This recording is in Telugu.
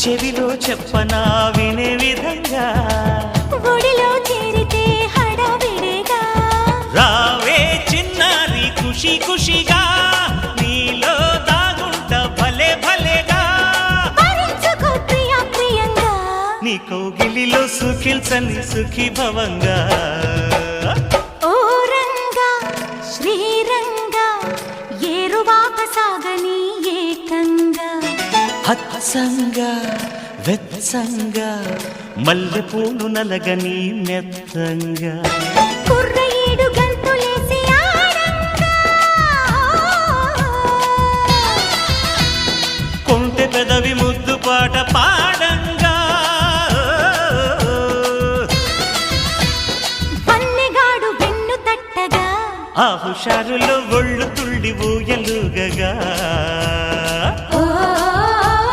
చెవిలో చెప్పనా వినే విధంగా ఒడిలో చేరితే హడావిడిగా రావే చిన్నారి ఖుషి ఖుషిగా నీలో దాగుంట భలే భలేగా భరించుకో ప్రియా ప్రియంగా నీ కౌగిలిలో సుఖిల్చని సుఖీ భవంగా ఓ రంగా శ్రీరంగా ఏరువాక సాగని ఏకంగా హత్సంగా వెత్సంగా మల్లెపూలు నలగని మెత్తంగా కుర్రయేడు గంతులేసి ఆడంగా కొంటె పెదవి ముద్దు పాట పాడంగా పన్నెగాడు వెన్ను తట్టగా ఆ హుషారులో ఒళ్ళు తుళ్ళి ఊయలుగగా